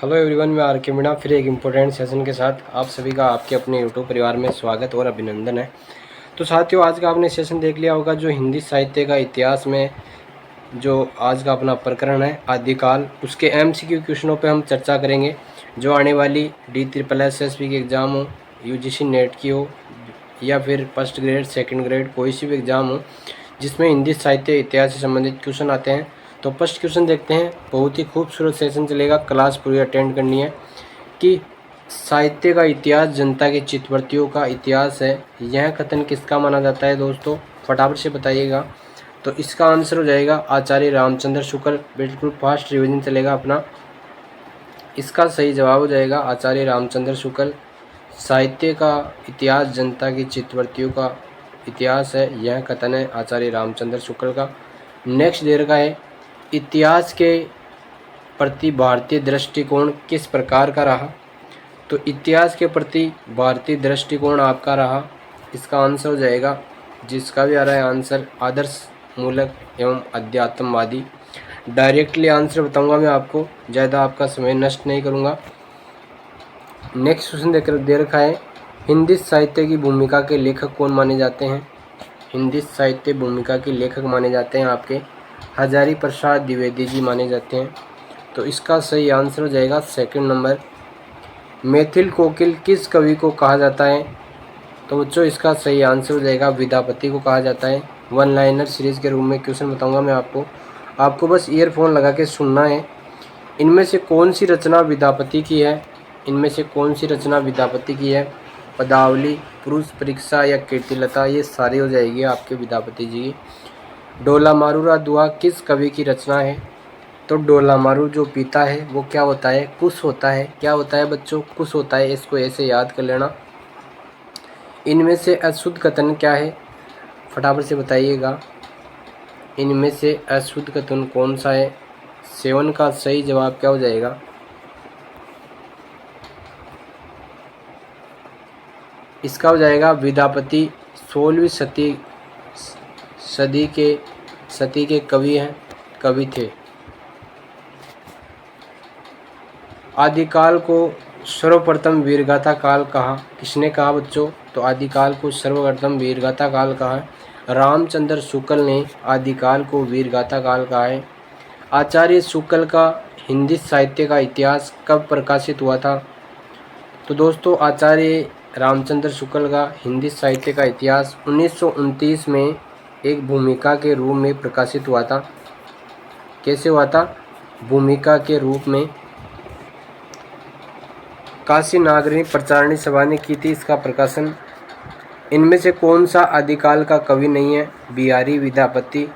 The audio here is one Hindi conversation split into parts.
हेलो एवरीवन, मैं आर के मीणा फिर एक इम्पोर्टेंट सेशन के साथ आप सभी का आपके अपने यूट्यूब परिवार में स्वागत और अभिनंदन है। तो साथियों, आज का आपने सेशन देख लिया होगा जो हिंदी साहित्य का इतिहास में जो आज का अपना प्रकरण है आदिकाल, उसके एमसीक्यू क्वेश्चनों पे हम चर्चा करेंगे। जो आने वाली DSSS की एग्ज़ाम हो, यूजीसी नेट की हो या फिर फर्स्ट ग्रेड सेकंड ग्रेड कोई सी भी एग्ज़ाम हो जिसमें हिंदी साहित्य इतिहास से संबंधित क्वेश्चन आते हैं। तो फर्स्ट क्वेश्चन देखते हैं। बहुत ही खूबसूरत सेशन चलेगा, क्लास पूरी अटेंड करनी है। कि साहित्य का इतिहास जनता की चित्तवृत्तियों का इतिहास है, यह कथन किसका माना जाता है दोस्तों? फटाफट से बताइएगा। तो इसका आंसर हो जाएगा आचार्य रामचंद्र शुक्ल। बिल्कुल फास्ट रिवीजन चलेगा अपना। इसका सही जवाब हो जाएगा आचार्य रामचंद्र शुक्ल। साहित्य का इतिहास जनता की चित्तवृत्तियों का इतिहास है, यह कथन है आचार्य रामचंद्र शुक्ल का। नेक्स्ट दे रखा है, इतिहास के प्रति भारतीय दृष्टिकोण किस प्रकार का रहा? तो इतिहास के प्रति भारतीय दृष्टिकोण आपका रहा, इसका आंसर हो जाएगा, जिसका भी आ रहा है आंसर, आदर्श मूलक एवं अध्यात्मवादी। डायरेक्टली आंसर बताऊंगा मैं आपको, ज़्यादा आपका समय नष्ट नहीं करूंगा। नेक्स्ट क्वेश्चन दे रखा है, हिंदी साहित्य की भूमिका के लेखक कौन माने जाते हैं? हिंदी साहित्य भूमिका के लेखक माने जाते हैं आपके हजारी प्रसाद द्विवेदी जी माने जाते हैं। तो इसका सही आंसर हो जाएगा सेकंड नंबर। मैथिल कोकिल किस कवि को कहा जाता है? तो बच्चों इसका सही आंसर हो जाएगा विद्यापति को कहा जाता है। वन लाइनर सीरीज के रूप में क्वेश्चन बताऊंगा मैं आपको बस ईयरफोन लगा के सुनना है। इनमें से कौन सी रचना विद्यापति की है? इनमें से कौन सी रचना विद्यापति की है? पदावली, पुरुष परीक्षा या कीर्तिलता, ये सारी हो जाएगी आपके विद्यापति जी की। डोला मारूरा दुआ किस कवि की रचना है? तो डोला मारू जो पीता है वो क्या होता है? कुश होता है। क्या होता है बच्चों? कुश होता है। इसको ऐसे याद कर लेना। इनमें से अशुद्ध कथन क्या है? फटाफट से बताइएगा। इनमें से अशुद्ध कथन कौन सा है? सेवन का सही जवाब क्या हो जाएगा? इसका हो जाएगा विद्यापति 16वीं सदी के कवि थे। आदिकाल को सर्वप्रथम वीरगाथा काल कहा, किसने कहा बच्चों? तो आदिकाल को सर्वप्रथम वीरगाथा काल कहा है रामचंद्र शुक्ल ने। आदिकाल को वीरगाथा काल कहा है। आचार्य शुक्ल का हिंदी साहित्य का इतिहास कब प्रकाशित हुआ था? तो दोस्तों आचार्य रामचंद्र शुक्ल का हिंदी साहित्य का इतिहास 1929 में एक भूमिका के रूप में प्रकाशित हुआ था। कैसे हुआ था? भूमिका के रूप में। काशी नागरिक प्रचारणी सभा ने की थी इसका प्रकाशन। इनमें से कौन सा आदिकाल का कवि नहीं है? बिहारी, विद्यापति,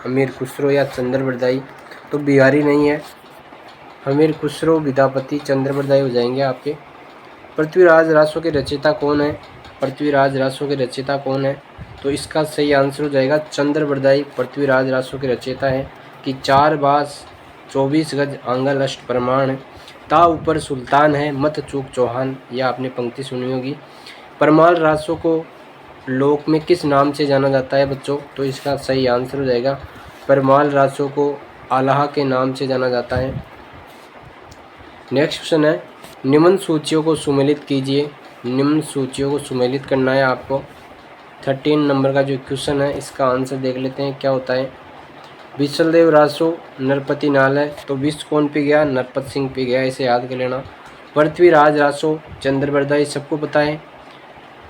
अमीर खुसरो या चंद्रबरदाई? तो बिहारी नहीं है, अमीर खुसरो, विद्यापति, चंद्रबरदाई हो जाएंगे आपके। पृथ्वीराज रासो के रचयिता कौन है? पृथ्वीराज रासो के रचयिता कौन है? तो इसका सही आंसर हो जाएगा चंद्रबरदाई पृथ्वीराज रासो के रचयिता है। कि 4 बास 24 गज आंगल अष्ट प्रमाण, ता ऊपर सुल्तान है मत चूक चौहान, यह आपने पंक्ति सुनी होगी। परमाल रासो को लोक में किस नाम से जाना जाता है बच्चों? तो इसका सही आंसर हो जाएगा परमाल रासो को आल्हा के नाम से जाना जाता है। नेक्स्ट क्वेश्चन है, निम्न सूचियों को सुमेलित कीजिए। निम्न सूचियों को सुमेलित करना है आपको। 13 नंबर का जो क्वेश्चन है इसका आंसर देख लेते हैं क्या होता है। विशलदेव रासो नरपति नाल है, तो विष कौन पी गया? नरपत सिंह पी गया, इसे याद कर लेना। पृथ्वीराज रासो चंद्रबरदाई सबको पता है।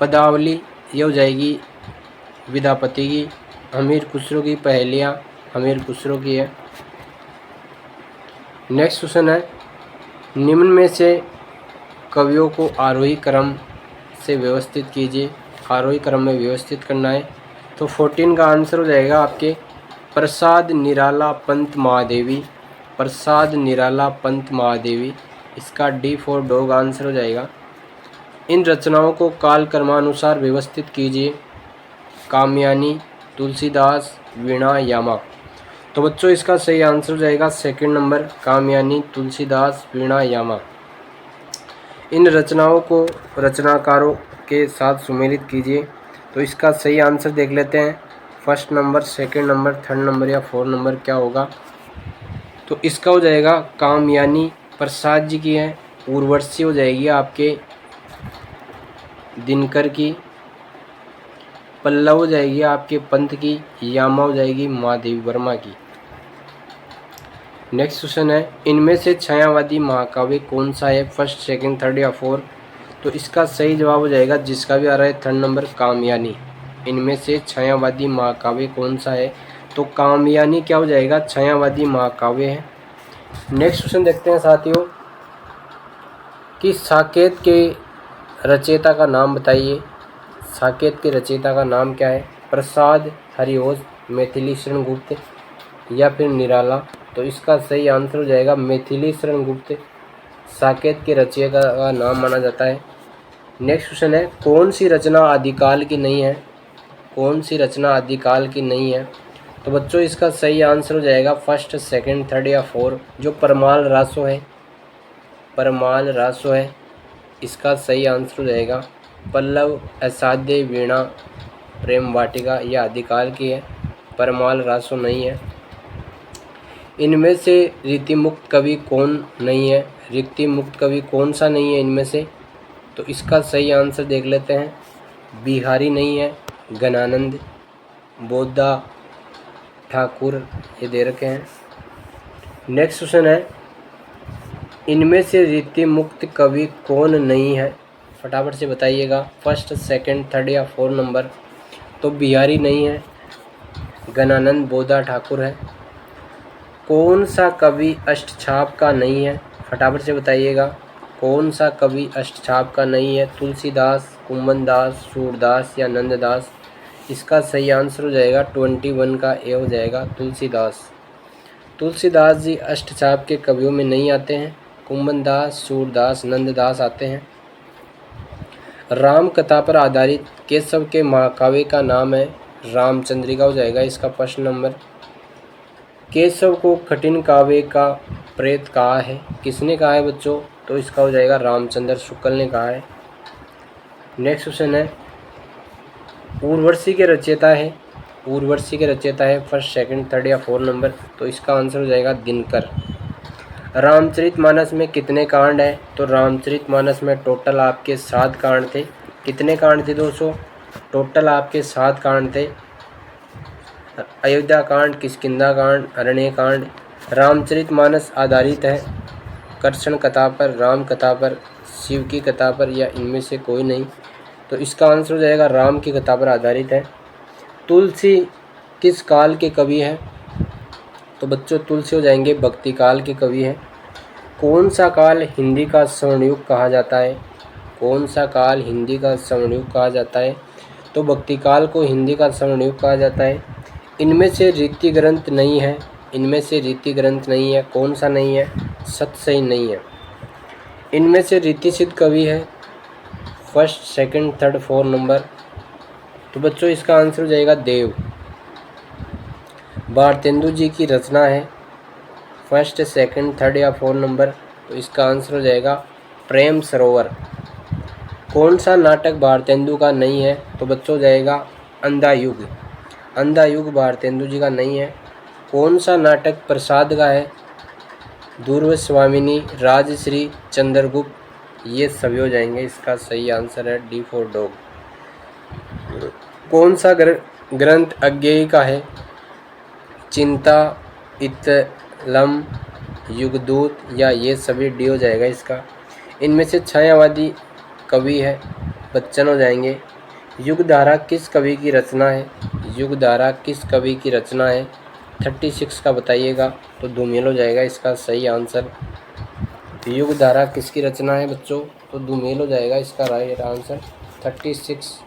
पदावली ये हो जाएगी विद्यापति की। अमीर खुसरो की पहेलियाँ अमीर खुसरो की है। नेक्स्ट क्वेश्चन है, निम्न में से कवियों को आरोही क्रम से व्यवस्थित कीजिए। आरोही क्रम में व्यवस्थित करना है। तो 14 का आंसर हो जाएगा आपके प्रसाद निराला पंत महादेवी। प्रसाद निराला पंत महादेवी, इसका D फॉर डॉग आंसर हो जाएगा। इन रचनाओं को काल क्रमानुसार व्यवस्थित कीजिए। कामयानी, तुलसीदास, वीणा, यामा। तो बच्चों इसका सही आंसर हो जाएगा सेकंड नंबर, कामयानी, तुलसीदास, वीणा, यामा। इन रचनाओं को रचनाकारों के साथ सुमेलित कीजिए। तो इसका सही आंसर देख लेते हैं। First number, second number, third number या फोर्थ नंबर क्या होगा? तो इसका हो जाएगा कामयानी प्रसाद जी की है, उर्वशी हो जाएगी आपके दिनकर की, पल्लव हो जाएगी आपके पंत की, यामा हो जाएगी महादेवी वर्मा की। नेक्स्ट क्वेश्चन है, इनमें से छायावादी महाकाव्य कौन सा है, फर्स्ट सेकंड थर्ड या फोर्थ? तो इसका सही जवाब हो जाएगा, जिसका भी आ रहा है थर्ड नंबर, कामयानी। इनमें से छायावादी महाकाव्य कौन सा है, तो कामयानी क्या हो जाएगा, छायावादी महाकाव्य है। नेक्स्ट क्वेश्चन देखते हैं साथियों कि साकेत के रचयिता का नाम बताइए। साकेत के रचयिता का नाम क्या है, प्रसाद, हरिवंश, मैथिली शरण गुप्त या फिर निराला? तो इसका सही आंसर हो जाएगा मैथिली शरण गुप्त, साकेत के रचयिता का नाम माना जाता है। नेक्स्ट क्वेश्चन है, कौन सी रचना आदिकाल की नहीं है, कौन सी रचना आदिकाल की नहीं है? तो बच्चों इसका सही आंसर हो जाएगा फर्स्ट सेकंड थर्ड या फोर, जो परमाल रासो है, परमाल रासो है, इसका सही आंसर हो जाएगा। पल्लव, असाध्य, वीणा, प्रेम वाटिका यह आदिकाल की है, परमाल रासो नहीं है। इनमें से रीति मुक्त कवि कौन नहीं है, रीति मुक्त कवि कौन सा नहीं है इनमें से? तो इसका सही आंसर देख लेते हैं, बिहारी नहीं है, गणानंद, बोधा ठाकुर ये दे रखे हैं। नेक्स्ट क्वेश्चन है, इनमें से रीति मुक्त कवि कौन नहीं है, फटाफट से बताइएगा, फर्स्ट सेकंड थर्ड या फोर नंबर? तो बिहारी नहीं है, गणानंद, बोधा ठाकुर है। कौन सा कवि अष्टछाप का नहीं है, फटाफट से बताइएगा, कौन सा कवि अष्टछाप का नहीं है? तुलसीदास, कुंभनदास, सूरदास या नंददास? इसका सही आंसर हो जाएगा 21 का ए हो जाएगा, तुलसीदास। तुलसीदास जी अष्टछाप के कवियों में नहीं आते हैं, कुंभनदास, सूरदास, नंददास आते हैं। राम कथा पर आधारित केशव के महाकाव्य का नाम है, रामचंद्रिका हो जाएगा इसका फर्स्ट नंबर। केशव को कठिन काव्य का प्रेत कहा है, किसने कहा है बच्चों? तो इसका हो जाएगा रामचंद्र शुक्ल ने कहा है। नेक्स्ट क्वेश्चन है, उर्वशी के रचयिता है, उर्वशी के रचयिता है फर्स्ट सेकंड थर्ड या फोर नंबर? तो इसका आंसर हो जाएगा दिनकर। रामचरितमानस में कितने कांड हैं? तो रामचरितमानस में टोटल आपके 7 कांड थे। कितने कांड थे दोस्तों? टोटल आपके 7 कांड थे। अयोध्या कांड, किष्किंधा कांड, अरण्य कांड। रामचरितमानस आधारित है कृष्ण कथा पर, राम कथा पर, शिव की कथा पर या इनमें से कोई नहीं? तो इसका आंसर हो जाएगा राम की कथा पर आधारित है। तुलसी किस काल के कवि हैं? तो बच्चों तुलसी हो जाएंगे भक्ति काल के कवि हैं। कौन सा काल हिंदी का स्वर्णयुग कहा जाता है? कौन सा काल हिंदी का स्वर्णयुग कहा जाता है? तो भक्ति काल को हिंदी का स्वर्णयुग कहा जाता है। इनमें से रीति ग्रंथ नहीं है, इनमें से रीति ग्रंथ नहीं है, कौन सा नहीं है? सतसई नहीं है। इनमें से रीति सिद्ध कवि है first second third four number? तो बच्चों इसका आंसर हो जाएगा देव। भारतेंदु जी की रचना है फर्स्ट सेकंड थर्ड या फोर नंबर? तो इसका आंसर हो जाएगा प्रेम सरोवर। कौन सा नाटक भारतेंदु का नहीं है? तो बच्चों हो जाएगा अंधा युग। अंधा युग भारतेंदु जी का नहीं है। कौन सा नाटक प्रसाद का है? ध्रुव स्वामिनी, राजश्री, चंद्रगुप्त ये सभी हो जाएंगे। इसका सही आंसर है डी फॉर डॉग। कौन सा ग्रंथ अज्ञेय का है? चिंता, इतलम, युगदूत या ये सभी डी हो जाएगा इसका। इनमें से छायावादी कवि है बच्चन हो जाएंगे। युगधारा किस कवि की रचना है? युगधारा किस कवि की रचना है? 36 का बताइएगा। तो धूमेल हो जाएगा इसका सही आंसर। युगधारा किसकी रचना है बच्चों? तो धूमेल हो जाएगा इसका राइट आंसर। 36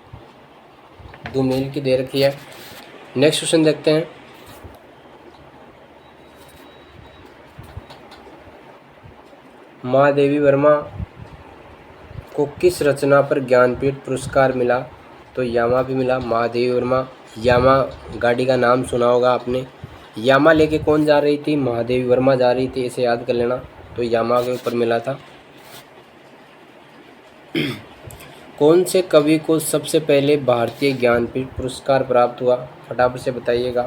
धूमेल की दे रखी है। नेक्स्ट क्वेश्चन देखते हैं। महादेवी वर्मा को किस रचना पर ज्ञानपीठ पुरस्कार मिला? तो यामा भी मिला। महादेवी वर्मा, यामा गाड़ी का नाम सुना होगा आपने। यामा लेके कौन जा रही थी? महादेवी वर्मा जा रही थी, इसे याद कर लेना। तो यामा के ऊपर मिला था। कौन से कवि को सबसे पहले भारतीय ज्ञानपीठ पुरस्कार प्राप्त हुआ? फटाफट से बताइएगा।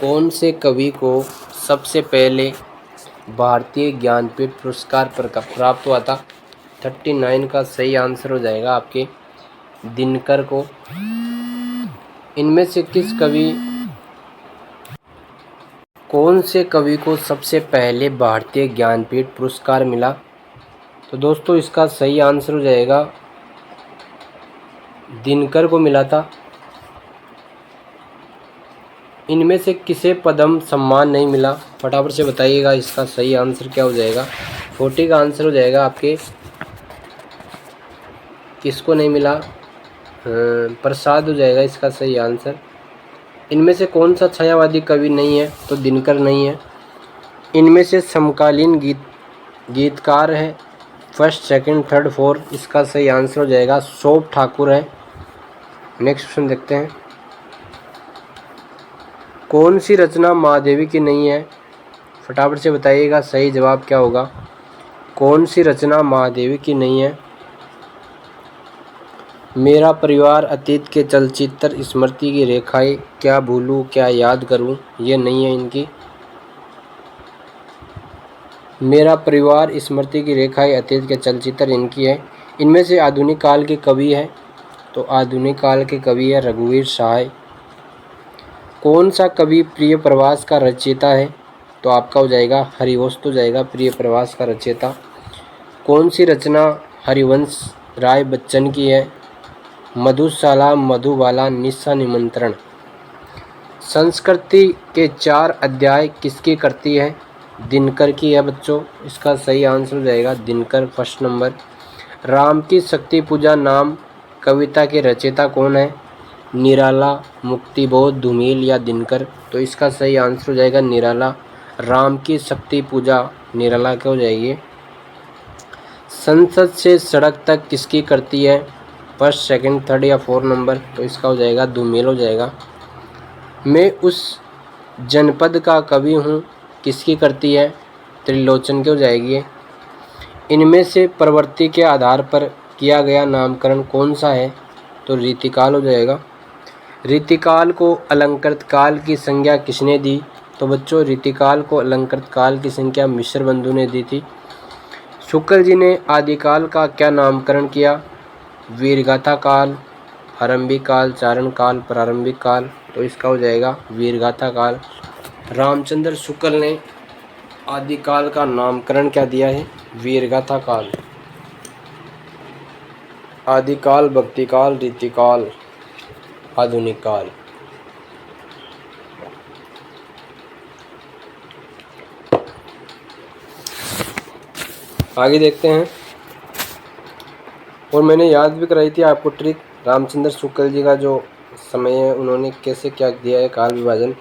कौन से कवि को सबसे पहले भारतीय ज्ञानपीठ पुरस्कार प्राप्त हुआ था? 39 का सही आंसर हो जाएगा आपके दिनकर को। इनमें से कौन से कवि को सबसे पहले भारतीय ज्ञानपीठ पुरस्कार मिला? तो दोस्तों इसका सही आंसर हो जाएगा दिनकर को मिला था। इनमें से किसे पद्म सम्मान नहीं मिला? फटाफट से बताइएगा इसका सही आंसर क्या हो जाएगा। 40 का आंसर हो जाएगा आपके किसको नहीं मिला? प्रसाद हो जाएगा इसका सही आंसर। इनमें से कौन सा छायावादी कवि नहीं है? तो दिनकर नहीं है। इनमें से समकालीन गीतकार है फर्स्ट, सेकंड, थर्ड, फोर्थ। इसका सही आंसर हो जाएगा शोभ ठाकुर है। नेक्स्ट क्वेश्चन देखते हैं। कौन सी रचना महादेवी की नहीं है? फटाफट से बताइएगा सही जवाब क्या होगा। कौन सी रचना महादेवी की नहीं है? मेरा परिवार, अतीत के चलचित्र, स्मृति की रेखाएं, क्या भूलूं क्या याद करूं, ये नहीं है इनकी। मेरा परिवार, स्मृति की रेखाएं, अतीत के चलचित्र इनकी है। इनमें से आधुनिक काल के कवि है? तो आधुनिक काल के कवि है रघुवीर सहाय। कौन सा कवि प्रिय प्रवास का रचयिता है? तो आपका हो जाएगा हरिवंश हो जाएगा प्रिय प्रवास का रचयिता। कौन सी रचना हरिवंश राय बच्चन की है? मधुशाला, मधुबाला, निशा निमंत्रण। संस्कृति के 4 अध्याय किसकी करती है? दिनकर की है बच्चों। इसका सही आंसर हो जाएगा दिनकर, फर्स्ट नंबर। राम की शक्ति पूजा नाम कविता के रचयिता कौन है? निराला, मुक्तिबोध, धूमिल या दिनकर। तो इसका सही आंसर हो जाएगा निराला। राम की शक्ति पूजा निराला क्या हो जाएगी। संसद से सड़क तक किसकी करती है? फर्स्ट, सेकंड, थर्ड या 4 नंबर। तो इसका हो जाएगा धूमिल हो जाएगा। मैं उस जनपद का कवि हूँ किसकी करती है? त्रिलोचन की हो जाएगी। इनमें से प्रवृत्ति के आधार पर किया गया नामकरण कौन सा है? तो रीतिकाल हो जाएगा। रीतिकाल को अलंकृत काल की संज्ञा किसने दी? तो बच्चों रीतिकाल को अलंकृत काल की संज्ञा मिश्र बंधु ने दी थी। शुक्ल जी ने आदिकाल का क्या नामकरण किया? वीरगाथा काल, आरंभिक काल, चारण काल, प्रारंभिक काल। तो इसका हो जाएगा वीरगाथा काल। रामचंद्र शुक्ल ने आदिकाल का नामकरण क्या दिया है? वीरगाथा काल। आदिकाल, भक्तिकाल, रीतिकाल, आधुनिक काल। आगे देखते हैं। और मैंने याद भी कराई थी आपको ट्रिक, रामचंद्र शुक्ल जी का जो समय है उन्होंने कैसे क्या दिया है काल विभाजन।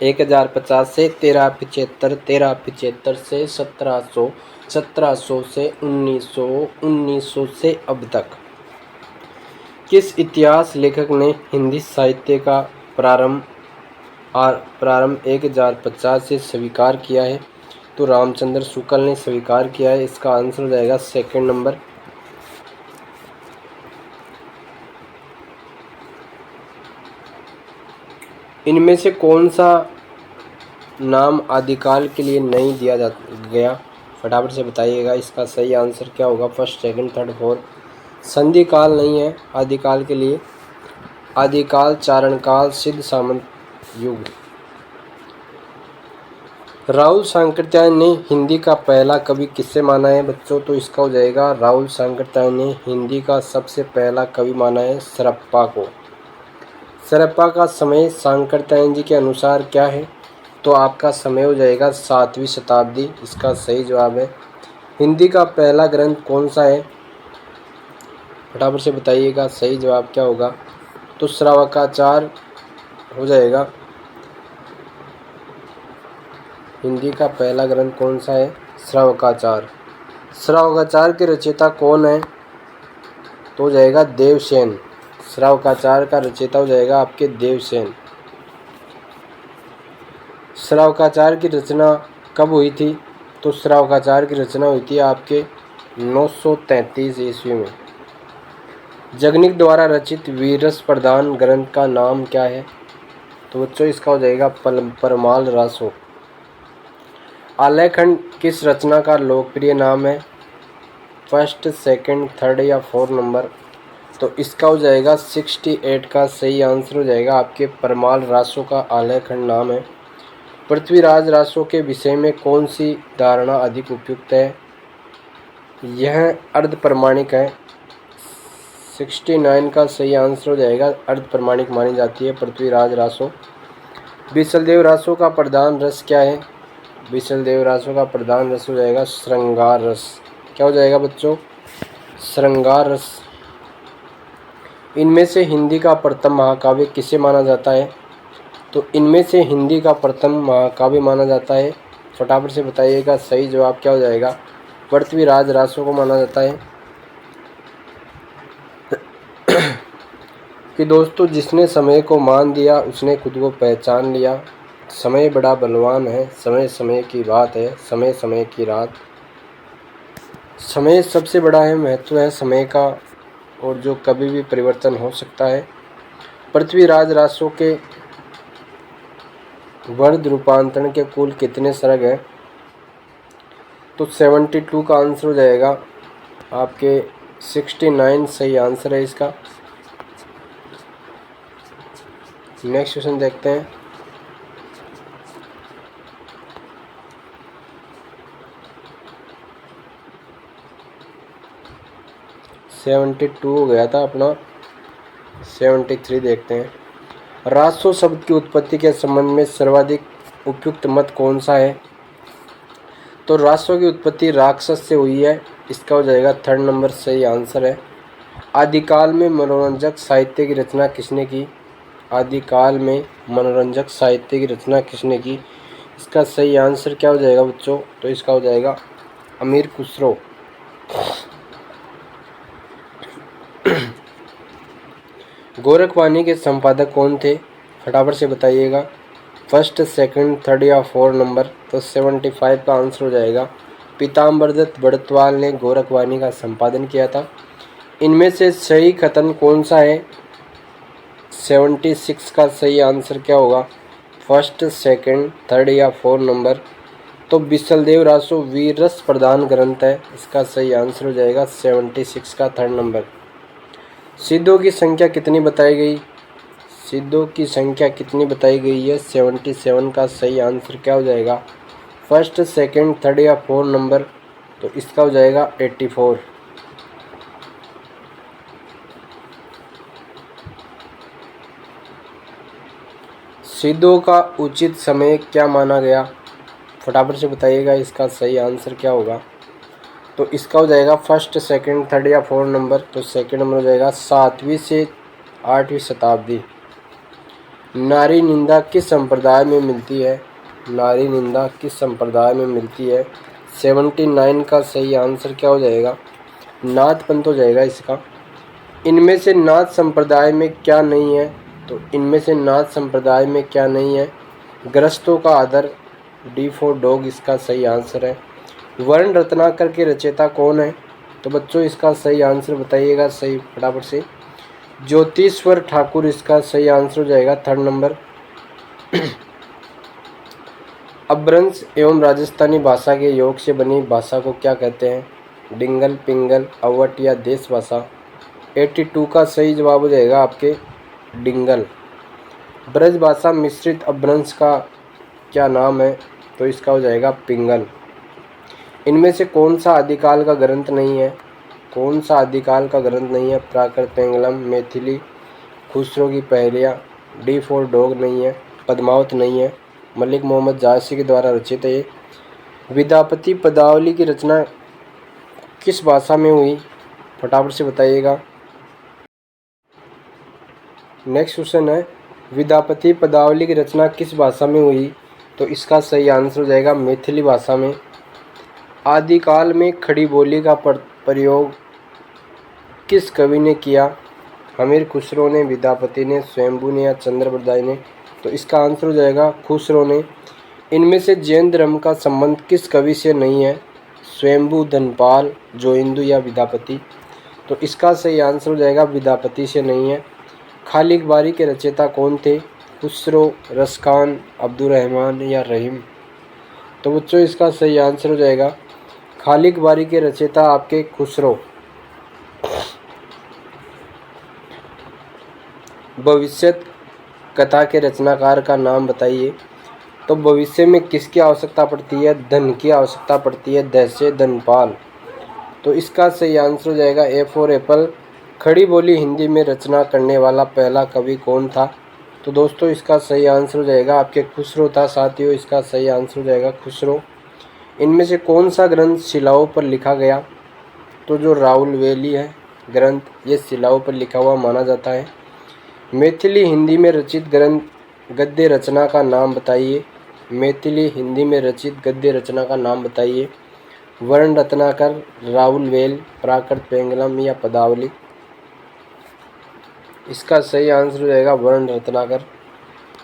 1050 से 1375, 1375 से 1700, 1700 से 1900, 1900 से अब तक। किस इतिहास लेखक ने हिंदी साहित्य का प्रारंभ 1050 से स्वीकार किया है? तो रामचंद्र शुक्ल ने स्वीकार किया है। इसका आंसर हो जाएगा सेकंड नंबर। इनमें से कौन सा नाम आदिकाल के लिए नहीं दिया गया? फटाफट से बताइएगा इसका सही आंसर क्या होगा। First, second, third, fourth. संधि काल नहीं है आदिकाल के लिए। आदिकाल, चारण काल, सिद्ध सामंत युग। राहुल सांकृत्यायन ने हिंदी का पहला कवि किससे माना है बच्चों? तो इसका हो जाएगा राहुल सांकृत्यायन ने हिंदी का सबसे पहला कवि माना है सरप्पा को। सरप्पा का समय सांकृत्यायन जी के अनुसार क्या है? तो आपका समय हो जाएगा 7वीं शताब्दी। इसका सही जवाब है। हिंदी का पहला ग्रंथ कौन सा है? फटाफट से बताइएगा सही जवाब क्या होगा। तो श्रावकाचार हो जाएगा। हिंदी का पहला ग्रंथ कौन सा है? श्रावकाचार। श्रावकाचार के रचयिता कौन है? तो हो जाएगा देवसेन। श्रावकाचार का रचयिता हो जाएगा आपके देवसेन। श्रावकाचार की रचना कब हुई थी? तो श्रावकाचार की रचना हुई थी आपके 933 ईस्वी में। जगनिक द्वारा रचित वीररस प्रधान ग्रंथ का नाम क्या है? तो बच्चों इसका हो जाएगा परमाल रासो। आलेखन किस रचना का लोकप्रिय नाम है? फर्स्ट, सेकंड, थर्ड या फोर्थ नंबर? तो इसका हो जाएगा 68 का सही आंसर हो जाएगा आपके परमाल रासो का आलेखन नाम है। पृथ्वीराज रासो के विषय में कौन सी धारणा अधिक उपयुक्त है? यह अर्ध प्रमाणिक है। 69 का सही आंसर हो जाएगा, अर्ध प्रमाणिक मानी जाती है पृथ्वीराज रासो। बीसलदेव रासो का प्रधान रस क्या है? बीसलदेव रासो का प्रधान रस हो जाएगा श्रृंगार रस। क्या हो जाएगा बच्चों? श्रृंगार रस। इनमें से हिंदी का प्रथम महाकाव्य किसे माना जाता है? तो इनमें से हिंदी का प्रथम महाकाव्य माना जाता है, फटाफट से बताइएगा सही जवाब क्या हो जाएगा? पृथ्वीराज रासो को माना जाता है। कि दोस्तों जिसने समय को मान दिया उसने खुद को पहचान लिया। समय बड़ा बलवान है, समय समय की बात है, समय समय की रात। समय सबसे बड़ा है, महत्व है समय का, और जो कभी भी परिवर्तन हो सकता है। पृथ्वीराज रासो के वर्ध रूपांतरण के कुल कितने सर्ग हैं? तो 72 का आंसर हो जाएगा आपके 69 सही आंसर है इसका। नेक्स्ट क्वेश्चन देखते हैं। सेवेंटी टू हो गया था अपना, 73 देखते हैं। रासो शब्द की उत्पत्ति के संबंध में सर्वाधिक उपयुक्त मत कौन सा है? तो रासो की उत्पत्ति राक्षस से हुई है, इसका हो जाएगा थर्ड नंबर सही आंसर है। आदिकाल में मनोरंजक साहित्य की रचना किसने की? आदिकाल में मनोरंजक साहित्य की रचना किसने की? इसका सही आंसर क्या हो जाएगा बच्चों? तो इसका हो जाएगा अमीर खुसरो। गोरखवाणी के संपादक कौन थे? फटाफट से बताइएगा। फर्स्ट, सेकंड, थर्ड या फोर्थ नंबर? तो 75 का आंसर हो जाएगा पीताम्बरदत्त बड़तवाल ने गोरखवाणी का संपादन किया था। इनमें से सही कथन कौन सा है? 76 का सही आंसर क्या होगा? फर्स्ट, सेकंड, थर्ड या फोर्थ नंबर? तो बिसलदेव रासो वीर रस प्रधान ग्रंथ है, इसका सही आंसर हो जाएगा 76 का थर्ड नंबर। सिद्धों की संख्या कितनी बताई गई? सिद्धों की संख्या कितनी बताई गई है? 77 का सही आंसर क्या हो जाएगा? फर्स्ट, सेकंड, थर्ड या फोर्थ नंबर? तो इसका हो जाएगा 84। सिद्धों का उचित समय क्या माना गया? फटाफट से बताइएगा इसका सही आंसर क्या होगा? तो इसका हो जाएगा फर्स्ट, सेकंड, थर्ड या फोर्थ नंबर? तो सेकंड नंबर हो जाएगा 7वीं से 8वीं शताब्दी। नारी निंदा किस संप्रदाय में मिलती है? नारी निंदा किस संप्रदाय में मिलती है? 79 का सही आंसर क्या हो जाएगा? नाथ पंथ हो जाएगा इसका। इनमें से नाथ संप्रदाय में क्या नहीं है? तो इनमें से नाथ संप्रदाय में क्या नहीं है? ग्रस्तों का आदर, डी फॉर डॉग इसका सही आंसर है। वर्ण रत्नाकर के रचयिता कौन है? तो बच्चों इसका सही आंसर बताइएगा सही फटाफट से। ज्योतिश्वर ठाकुर इसका सही आंसर हो जाएगा थर्ड नंबर। अपभ्रंश एवं राजस्थानी भाषा के योग से बनी भाषा को क्या कहते हैं? डिंगल, पिंगल, अवट या देश भाषा? 82 का सही जवाब हो जाएगा आपके डिंगल। ब्रज भाषा मिश्रित अपभ्रंश का क्या नाम है? तो इसका हो जाएगा पिंगल। इनमें से कौन सा आदिकाल का ग्रंथ नहीं है? कौन सा आदिकाल का ग्रंथ नहीं है? प्राकृत पेंगलम, मैथिली, खुसरो की पहेलियाँ, डी फॉर डॉग नहीं है, पद्मावत नहीं है, मलिक मोहम्मद जासी के द्वारा रचित है। विद्यापति पदावली की रचना किस भाषा में हुई? फटाफट से बताइएगा। नेक्स्ट क्वेश्चन है, विद्यापति पदावली की रचना किस भाषा में हुई? तो इसका सही आंसर हो जाएगा मैथिली भाषा में। आदिकाल में खड़ी बोली का प्रयोग किस कवि ने किया? अमीर खुसरो ने, विद्यापति ने, स्वयंभू ने या चंद्रबरदाई ने? तो इसका आंसर हो जाएगा खुसरो ने। इनमें से जैन धर्म का संबंध किस कवि से नहीं है? स्वयंभू, धनपाल, जोइंदू या विद्यापति? तो इसका सही आंसर हो जाएगा विद्यापति से नहीं है। खालिक बारी के रचयिता कौन थे? खुसरो, रसखान, अब्दुल रहमान या रहीम? तो बच्चों इसका सही आंसर हो जाएगा खालिक बारी के रचयिता आपके खुसरो। भविष्यत कथा के रचनाकार का नाम बताइए। तो भविष्य में किसकी आवश्यकता पड़ती है? धन की आवश्यकता पड़ती है, दैस्य धनपाल। तो इसका सही आंसर हो जाएगा ए फॉर एप्पल। खड़ी बोली हिंदी में रचना करने वाला पहला कवि कौन था? तो दोस्तों इसका सही आंसर हो जाएगा आपके खुसरो था साथियों, इसका सही आंसर हो जाएगा खुसरो। इनमें से कौन सा ग्रंथ शिलाओं पर लिखा गया? तो जो राउलवेली है ग्रंथ, ये शिलाओं पर लिखा हुआ माना जाता है। मैथिली हिंदी में रचित ग्रंथ गद्य रचना का नाम बताइए। मैथिली हिंदी में रचित गद्य रचना का नाम बताइए। वर्ण रत्नाकर, राउलवेल, प्राकृत पेंगलम या पदावली। इसका सही आंसर हो जाएगा वर्ण रत्नाकर।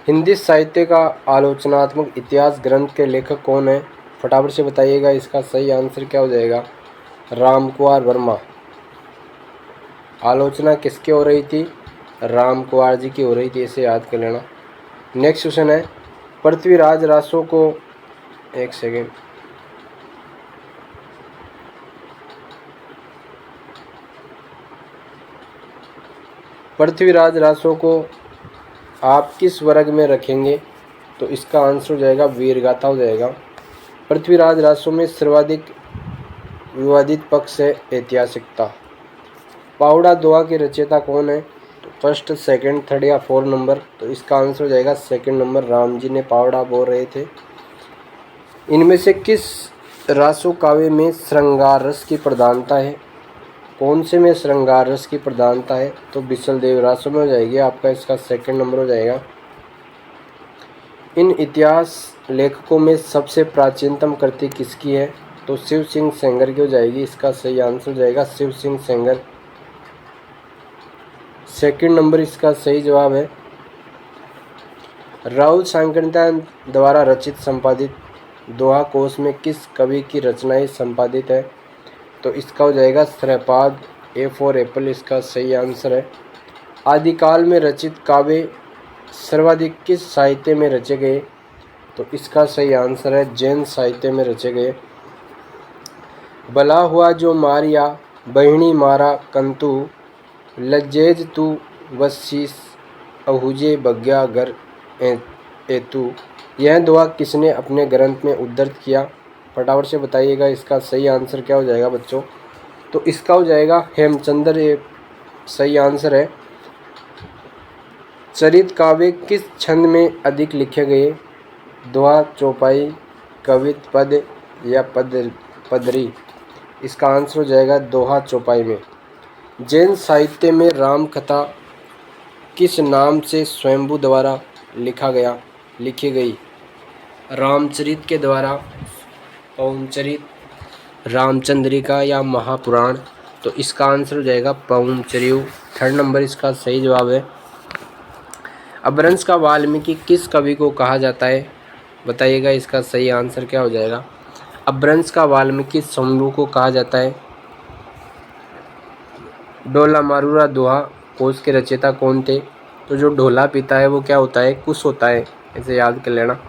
हिंदी साहित्य का आलोचनात्मक इतिहास ग्रंथ के लेखक कौन है? फटाफट से बताइएगा, इसका सही आंसर क्या हो जाएगा? रामकुमार वर्मा। आलोचना किसकी हो रही थी? रामकुमार जी की हो रही थी, इसे याद कर लेना। नेक्स्ट क्वेश्चन है पृथ्वीराज रासो को, एक सेकेंड, पृथ्वीराज रासो को आप किस वर्ग में रखेंगे? तो इसका आंसर हो जाएगा वीरगाथा हो जाएगा। पृथ्वीराज रासो में सर्वाधिक विवादित पक्ष है ऐतिहासिकता। पावड़ा दोहा के रचयिता कौन है? तो फर्स्ट, सेकंड, थर्ड या फोर्थ नंबर। तो इसका आंसर हो जाएगा सेकंड नंबर, राम जी ने पावड़ा बोल रहे थे। इनमें से किस रासो काव्य में श्रृंगार रस की प्रधानता है? कौन से में श्रृंगार रस की प्रधानता है? तो बिसल देव रासो में हो जाएगी आपका, इसका सेकंड नंबर हो जाएगा। इन इतिहास लेखकों में सबसे प्राचीनतम कृति किसकी है? तो शिव सिंह सेंगर की हो जाएगी, इसका सही आंसर हो जाएगा शिव सिंह सेंगर। सेकंड नंबर इसका सही जवाब है। राहुल सांकृत्यायन द्वारा रचित संपादित दोहा कोश में किस कवि की रचनाएं संपादित है? तो इसका हो जाएगा श्रीपाद, ए फॉर एप्पल, इसका सही आंसर है। आदिकाल में रचित काव्य सर्वाधिक किस साहित्य में रचे गए? तो इसका सही आंसर है जैन साहित्य में रचे गए। भला हुआ जो मारिया बहिणी मारा कंतु, लज्जेज तू वशीस अहुजे बग्या घर एतु। यह दोहा किसने अपने ग्रंथ में उद्धृत किया? फटाफट से बताइएगा, इसका सही आंसर क्या हो जाएगा बच्चों? तो इसका हो जाएगा हेमचंद्र, ये सही आंसर है। चरित काव्य किस छंद में अधिक लिखे गए? दोहा, चौपाई, कवित पद या पदरी। इसका आंसर हो जाएगा दोहा चौपाई में। जैन साहित्य में राम कथा किस नाम से स्वयंभू द्वारा लिखी गई? रामचरित के द्वारा, पौमचरित, रामचंद्रिका या महापुराण। तो इसका आंसर हो जाएगा पौमचरियु, थर्ड नंबर इसका सही जवाब है। अपभ्रंश का वाल्मीकि किस कवि को कहा जाता है? बताइएगा, इसका सही आंसर क्या हो जाएगा? अपभ्रंश का वाल्मीकि शंभू को कहा जाता है। ढोला मारूरा दोहा कोश के रचयिता कौन थे? तो जो ढोला पीता है वो क्या होता है? कुश होता है, इसे याद कर लेना।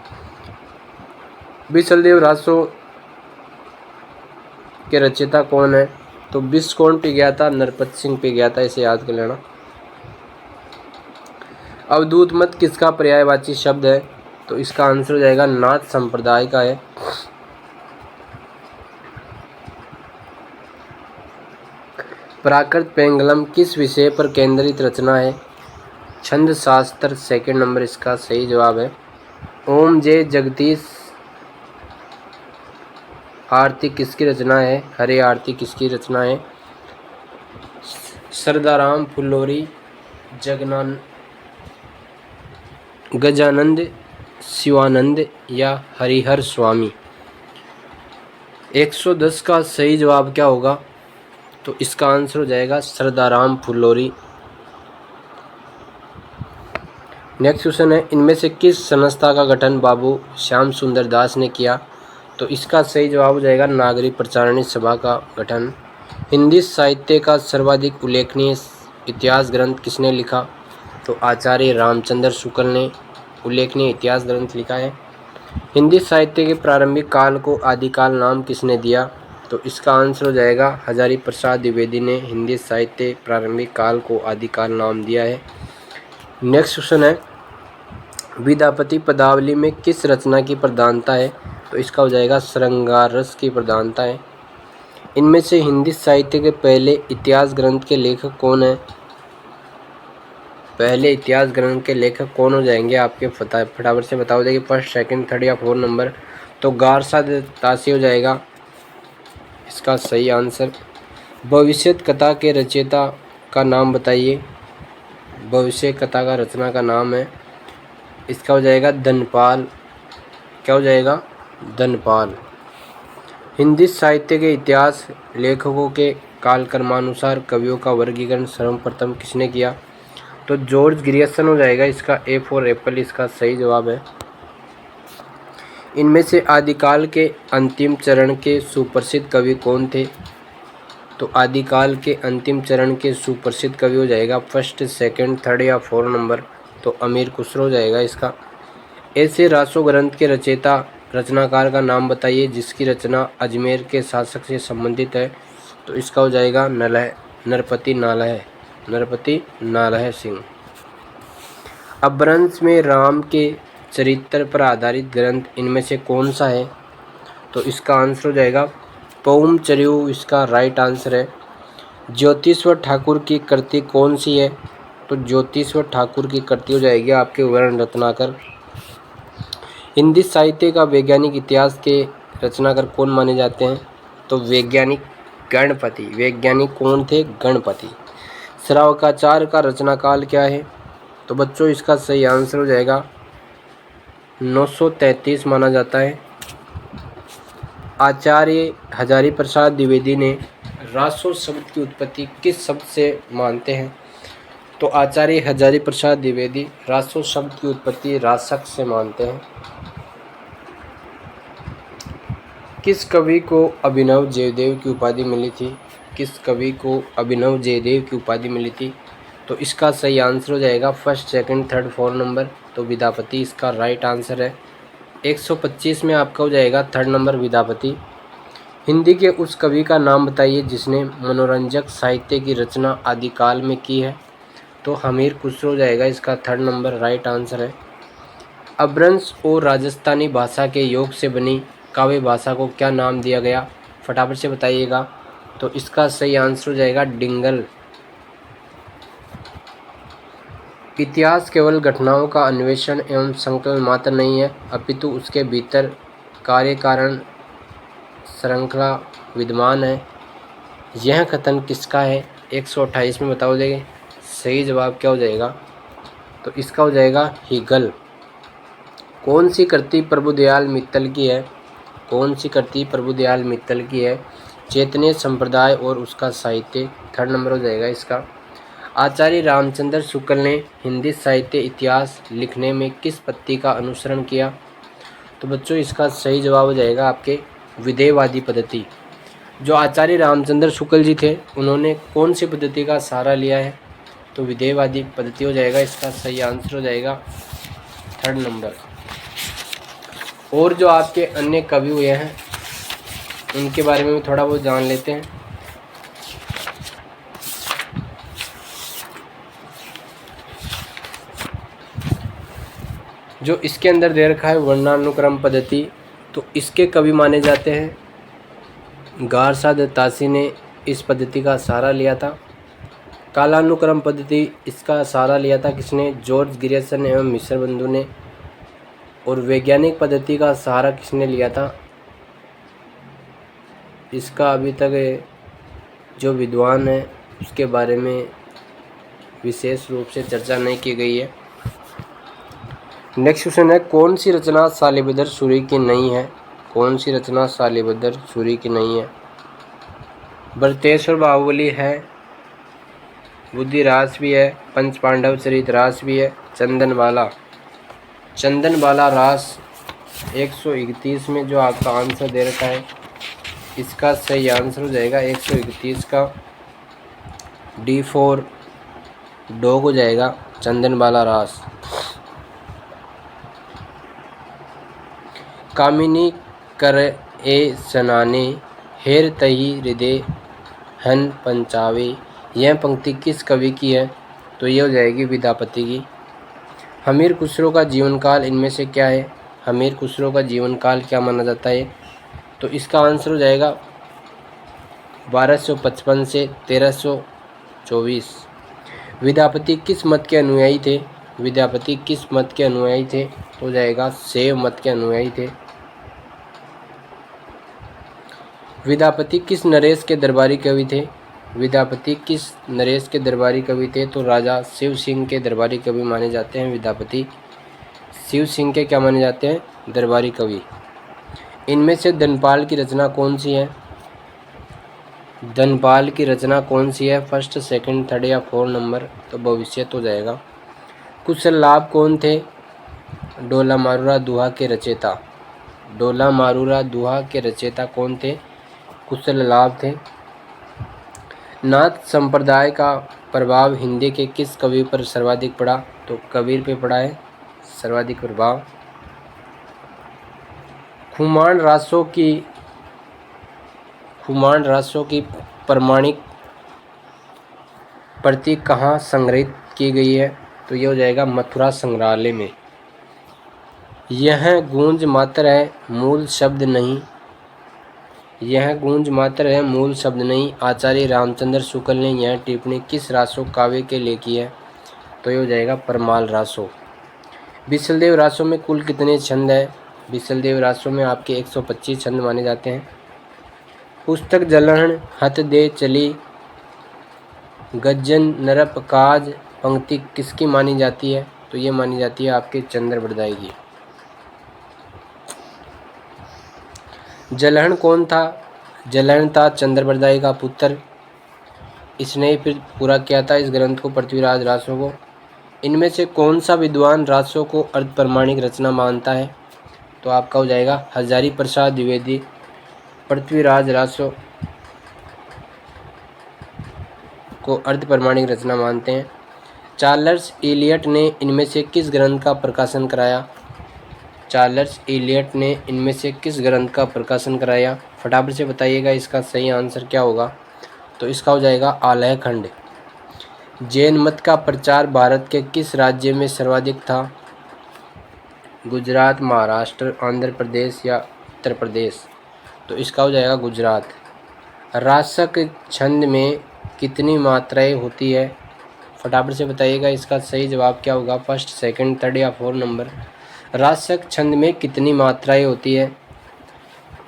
बिसलदेव रासो के रचयिता कौन है? तो विष कौन पी गया था? नरपत सिंह पी गया था, इसे याद कर लेना। अवधूत मत किसका पर्यायवाची शब्द है? तो इसका आंसर हो जाएगा नाथ संप्रदाय का है। प्राकृत पेंगलम किस विषय पर केंद्रित रचना है? छंद शास्त्र, सेकंड नंबर इसका सही जवाब है। ओम जय जगदीश आरती किसकी रचना है? हरे आरती किसकी रचना है? सरदाराम फुल्लोरी, गजानंद, शिवानंद या हरिहर स्वामी। 110 का सही जवाब क्या होगा? तो इसका आंसर हो जाएगा सरदाराम फुल्लोरी। नेक्स्ट क्वेश्चन है इनमें से किस संस्था का गठन बाबू श्याम सुंदर दास ने किया? तो इसका सही जवाब हो जाएगा नागरिक प्रचारणी सभा का गठन। हिंदी साहित्य का सर्वाधिक उल्लेखनीय इतिहास ग्रंथ किसने लिखा? तो आचार्य रामचंद्र शुक्ल ने उल्लेखनीय इतिहास ग्रंथ लिखा है। हिंदी साहित्य के प्रारंभिक काल को आदिकाल नाम किसने दिया? तो इसका आंसर हो जाएगा हजारी प्रसाद द्विवेदी ने हिंदी साहित्य प्रारंभिक काल को आदिकाल नाम दिया है। नेक्स्ट क्वेश्चन है, विद्यापति पदावली में किस रचना की प्रधानता है? तो इसका हो जाएगा श्रृंगार रस की प्रधानता है। इनमें से हिंदी साहित्य के पहले इतिहास ग्रंथ के लेखक कौन है? पहले इतिहास ग्रंथ के लेखक कौन हो जाएंगे आपके? फटाफट से बताओ, देखिए फर्स्ट, सेकंड, थर्ड या फोर्थ नंबर। तो गारसा तासी हो जाएगा इसका सही आंसर। भविष्य कथा के रचयिता का नाम बताइए। भविष्य कथा का रचना का नाम है, इसका हो जाएगा धनपाल। क्या हो जाएगा? धनपाल। हिंदी साहित्य के इतिहास लेखकों के कालक्रमानुसार कवियों का वर्गीकरण सर्वप्रथम किसने किया? तो जॉर्ज ग्रियर्सन हो जाएगा इसका। ए फॉर एप्पल इसका सही जवाब है। इनमें से आदिकाल के अंतिम चरण के सुप्रसिद्ध कवि कौन थे? तो आदिकाल के अंतिम चरण के सुप्रसिद्ध कवि हो जाएगा फर्स्ट, सेकंड, थर्ड या फोर्थ नंबर। तो अमीर खुसरो हो जाएगा इसका। ऐसे रासो ग्रंथ के रचयिता रचनाकार का नाम बताइए जिसकी रचना अजमेर के शासक से संबंधित है। तो इसका हो जाएगा नरपति नालह सिंह। अपभ्रंश में राम के चरित्र पर आधारित ग्रंथ इनमें से कौन सा है? तो इसका आंसर हो जाएगा पौम चरिऊ इसका राइट आंसर है। ज्योतिश्वर ठाकुर की कृति कौन सी है? तो ज्योतिश्वर ठाकुर की कृति हो जाएगी आपके वर्ण रत्नाकर। हिंदी साहित्य का वैज्ञानिक इतिहास के रचनाकार कौन माने जाते हैं? तो वैज्ञानिक गणपति। वैज्ञानिक कौन थे? गणपति। श्रावकाचार का रचनाकाल क्या है? तो बच्चों इसका सही आंसर हो जाएगा 933 माना जाता है। आचार्य हजारी प्रसाद द्विवेदी ने रासो शब्द की उत्पत्ति किस शब्द से मानते हैं? तो आचार्य हजारी प्रसाद द्विवेदी रासो शब्द की उत्पत्ति रासक से मानते हैं। किस कवि को अभिनव जयदेव की उपाधि मिली थी? किस कवि को अभिनव जयदेव की उपाधि मिली थी? तो इसका सही आंसर हो जाएगा first, second, third, fourth number. तो विद्यापति इसका राइट आंसर है। 125 में आपका हो जाएगा थर्ड नंबर विद्यापति। हिंदी के उस कवि का नाम बताइए जिसने मनोरंजक साहित्य की रचना आदिकाल में की है। तो हमीर खुसरो हो जाएगा इसका थर्ड नंबर राइट आंसर है। अपभ्रंश और राजस्थानी भाषा के योग से बनी काव्य भाषा को क्या नाम दिया गया? फटाफट से बताइएगा। तो इसका सही आंसर हो जाएगा डिंगल। इतिहास केवल घटनाओं का अन्वेषण एवं संकलन मात्र नहीं है, अपितु उसके भीतर कार्य कारण श्रृंखला विद्यमान है। यह कथन किसका है? 128 में बताओ देंगे। सही जवाब क्या हो जाएगा? तो इसका हो जाएगा हीगल। कौन सी कृति प्रभुदयाल मित्तल की है? कौन सी कृति प्रभुदयाल मित्तल की है? चैतन्य संप्रदाय और उसका साहित्य, थर्ड नंबर हो जाएगा इसका। आचार्य रामचंद्र शुक्ल ने हिंदी साहित्य इतिहास लिखने में किस पद्धति का अनुसरण किया? तो बच्चों इसका सही जवाब हो जाएगा आपके विधेयवादी पद्धति। जो आचार्य रामचंद्र शुक्ल जी थे उन्होंने कौन सी पद्धति का सहारा लिया है? तो विधेयवादी पद्धति हो जाएगा इसका सही आंसर हो जाएगा थर्ड नंबर। और जो आपके अन्य कवि हुए हैं उनके बारे में भी थोड़ा बहुत जान लेते हैं। जो इसके अंदर दे रखा है वर्णानुक्रम पद्धति, तो इसके कवि माने जाते हैं गारसा दत्तासी ने इस पद्धति का सहारा लिया था। कालानुक्रम पद्धति इसका सहारा लिया था किसने? जॉर्ज ग्रियर्सन एवं मिश्र बंधु ने। और वैज्ञानिक पद्धति का सहारा किसने लिया था? इसका अभी तक जो विद्वान है उसके बारे में विशेष रूप से चर्चा नहीं की गई है। नेक्स्ट क्वेश्चन है, कौन सी रचना शालिभद्र सूरी की नहीं है? कौन सी रचना शालिभद्र सूरी की नहीं है? भरतेश्वर बाहुबली है, बुद्धिरास भी है, पंच पांडव चरित रास भी है, चंदनबाला रास 131 में जो आपका आंसर दे रखा है इसका सही आंसर हो जाएगा 131 का D4 डॉग हो जाएगा चंदनबाला रास। कामिनी कर ए सनाने हेर तही हृदय हन पंचावे। यह पंक्ति किस कवि की है? तो ये हो जाएगी विद्यापति की। हमीर खुसरो का जीवन काल इनमें से क्या है? हमीर खुसरो का जीवन काल क्या माना जाता है? तो इसका आंसर हो जाएगा 1255 से 1324। विद्यापति किस मत के अनुयायी थे? विद्यापति किस मत के अनुयायी थे? तो हो जाएगा शैव मत के अनुयायी थे। विद्यापति किस नरेश के दरबारी कवि थे? विद्यापति किस नरेश के दरबारी कवि थे? तो राजा शिव सिंह के दरबारी कवि माने जाते हैं विद्यापति। शिव सिंह के क्या माने जाते हैं? दरबारी कवि। इनमें से धनपाल की रचना कौन सी है? धनपाल की रचना कौन सी है? फर्स्ट, सेकंड, थर्ड या 4 नंबर? तो भविष्य हो जाएगा। कुशल लाभ कौन थे? डोला मारूरा दुहा के रचयिता। डोला मारूरा दुहा के रचयिता कौन थे? कुशल लाभ थे। नाथ संप्रदाय का प्रभाव हिंदी के किस कवि पर सर्वाधिक पड़ा? तो कबीर पे पड़ा है सर्वाधिक प्रभाव। खुमान रासों की प्रमाणिक प्रति कहाँ संग्रहित की गई है? तो ये हो जाएगा मथुरा संग्रहालय में। यह गूंज मात्र है मूल शब्द नहीं। यह गूंज मात्र है मूल शब्द नहीं। आचार्य रामचंद्र शुक्ल ने यह टिप्पणी किस रासो काव्य के लिए की है? तो ये हो जाएगा परमाल रासो। बिसलदेव रासो में कुल कितने छंद है? बिसलदेव रासो में आपके 125 छंद माने जाते हैं। पुस्तक जलहन हथ दे चली गज्जन नरप काज पंक्ति किसकी मानी जाती है? तो ये मानी जाती है आपके चंद्र बरदाई की। जलहन कौन था? जलहन था चंद्र बरदाई का पुत्र। इसने ही फिर पूरा किया था इस ग्रंथ को, पृथ्वीराज रासो को। इनमें से कौन सा विद्वान रासो को अर्ध प्रमाणिक रचना मानता है? तो आपका हो जाएगा हजारी प्रसाद द्विवेदी पृथ्वीराज रासो को अर्ध प्रमाणिक रचना मानते हैं। चार्ल्स इलियट ने इनमें से किस ग्रंथ का प्रकाशन कराया? चार्ल्स इलियट ने इनमें से किस ग्रंथ का प्रकाशन कराया? फटाफट से बताइएगा इसका सही आंसर क्या होगा। तो इसका हो जाएगा आलय खंड। जैन मत का प्रचार भारत के किस राज्य में सर्वाधिक था? गुजरात, महाराष्ट्र, आंध्र प्रदेश या उत्तर प्रदेश? तो इसका हो जाएगा गुजरात। रासक छंद में कितनी मात्राएं होती है? फटाफट से बताइएगा इसका सही जवाब क्या होगा। फर्स्ट, सेकंड, थर्ड या 4 नंबर? रासक छंद में कितनी मात्राएं होती है?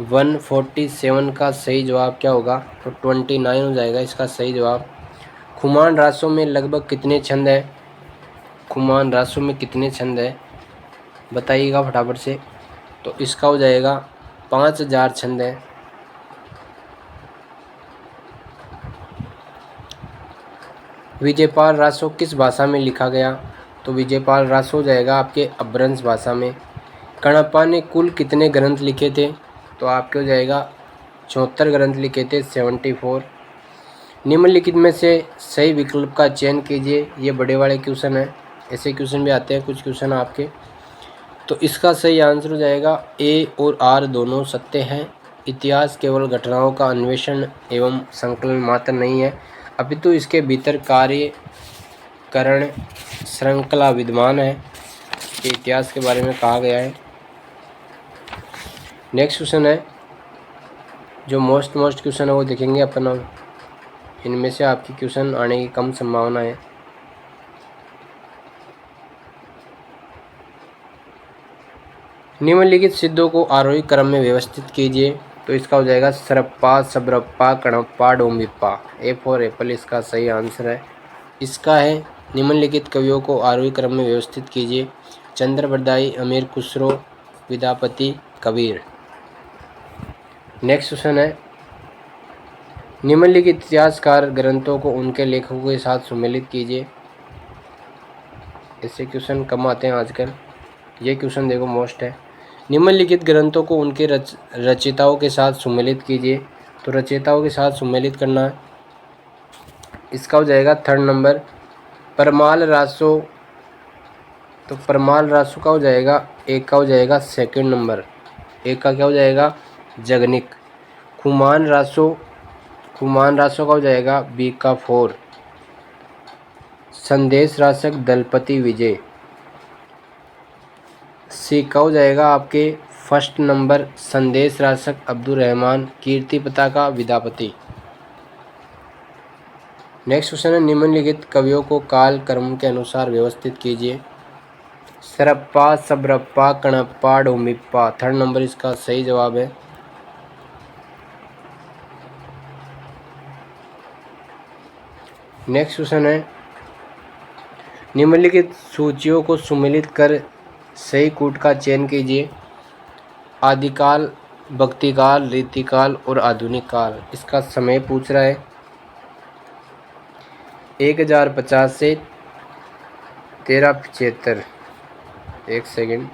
147 का सही जवाब क्या होगा? तो 29 हो जाएगा इसका सही जवाब। खुमान रासों में लगभग कितने छंद है? खुमान रासों में कितने छंद है बताइएगा फटाफट से। तो इसका हो जाएगा 5000 छंद है। विजयपाल रासो किस भाषा में लिखा गया? तो विजयपाल रासो हो जाएगा आपके अपभ्रंश भाषा में। कणप्पा ने कुल कितने ग्रंथ लिखे थे? तो आपके हो जाएगा 74 ग्रंथ लिखे थे, 74। निम्नलिखित में से सही विकल्प का चयन कीजिए। ये बड़े वाले क्वेश्चन है, ऐसे क्वेश्चन भी आते हैं कुछ क्वेश्चन आपके। तो इसका सही आंसर हो जाएगा ए और आर दोनों सत्य हैं। इतिहास केवल घटनाओं का अन्वेषण एवं संकलन मात्र नहीं है, अपितु इसके भीतर कार्यकरण श्रृंखला विद्यमान है। ये इतिहास के बारे में कहा गया है। नेक्स्ट क्वेश्चन है, जो मोस्ट क्वेश्चन है वो देखेंगे अपन। इनमें से आपकी क्वेश्चन आने की कम संभावना है। निम्नलिखित सिद्धों को आरोही क्रम में व्यवस्थित कीजिए। तो इसका हो जाएगा Sarappa, सबरप्पा, Kannappa, डोम्बिप्पा। A for Apple इसका सही आंसर है। इसका है निम्नलिखित कवियों को आरोही क्रम में व्यवस्थित कीजिए। चंद्र बरदाई, अमीर खुसरो, विद्यापति, कबीर। नेक्स्ट क्वेश्चन है, निम्नलिखित इतिहासकार ग्रंथों को उनके लेखकों के साथ सम्मिलित कीजिए। ऐसे क्वेश्चन कम आते हैं आजकल। ये क्वेश्चन देखो मोस्ट है। निम्नलिखित ग्रंथों को उनके रचयिताओं के साथ सम्मिलित कीजिए। तो रचयिताओं के साथ सम्मिलित करना है। इसका हो जाएगा 3rd नंबर परमाल रासो। तो परमाल रासो का हो जाएगा एक का हो जाएगा 2nd नंबर। एक का क्या हो जाएगा जगनिक। खुमान रासो का हो जाएगा बी का 4। संदेश रासक दलपति विजय, सी का हो जाएगा आपके फर्स्ट नंबर संदेश रासक अब्दुल रहमान कीर्ति पताका विद्यापति। नेक्स्ट क्वेश्चन है निम्नलिखित कवियों को काल क्रम के अनुसार व्यवस्थित कीजिए। सरप्पा, सबरप्पा, कणप्पा, डोमिप्पा। थर्ड नंबर इसका सही जवाब है। नेक्स्ट क्वेश्चन है निम्नलिखित सूचियों को सुमेलित कर सही कूट का चयन कीजिए। आदिकाल, भक्तिकाल, रीतिकाल और आधुनिक काल। इसका समय पूछ रहा है 1050 से 1375। एक सेकंड,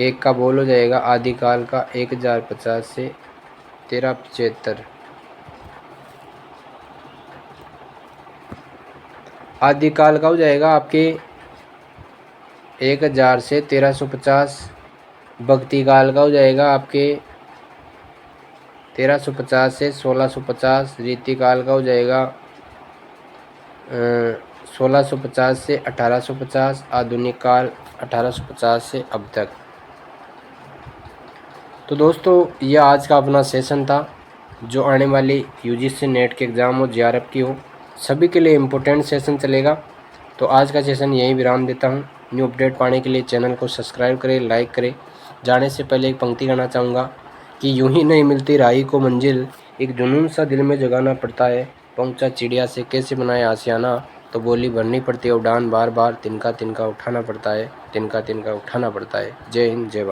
एक का बोल हो जाएगा आदिकाल का 1050 से 1375। आदिकाल का हो जाएगा आपके 1000 से 1350। भक्तिकाल का हो जाएगा आपके 1350 से 1650। रीतिकाल का हो जाएगा 1650 से 1850। आधुनिक काल 1850 से अब तक। तो दोस्तों ये आज का अपना सेशन था जो आने वाली यूजीसी नेट के एग्ज़ाम हो, जेआरएफ की हो, सभी के लिए इम्पोर्टेंट सेशन चलेगा। तो आज का सेशन यहीं विराम देता हूँ। न्यू अपडेट पाने के लिए चैनल को सब्सक्राइब करें, लाइक करें। जाने से पहले एक पंक्ति गाना चाहूँगा कि यूं ही नहीं मिलती राही को मंजिल, एक जुनून सा दिल में जगाना पड़ता है। पहुँचा चिड़िया से कैसे बनाए आशियाना, तो बोली भरनी पड़ती है उड़ान बार बार, तिनका तिनका उठाना पड़ता है, तिनका तिनका उठाना पड़ता है। जय हिंद, जय भारत।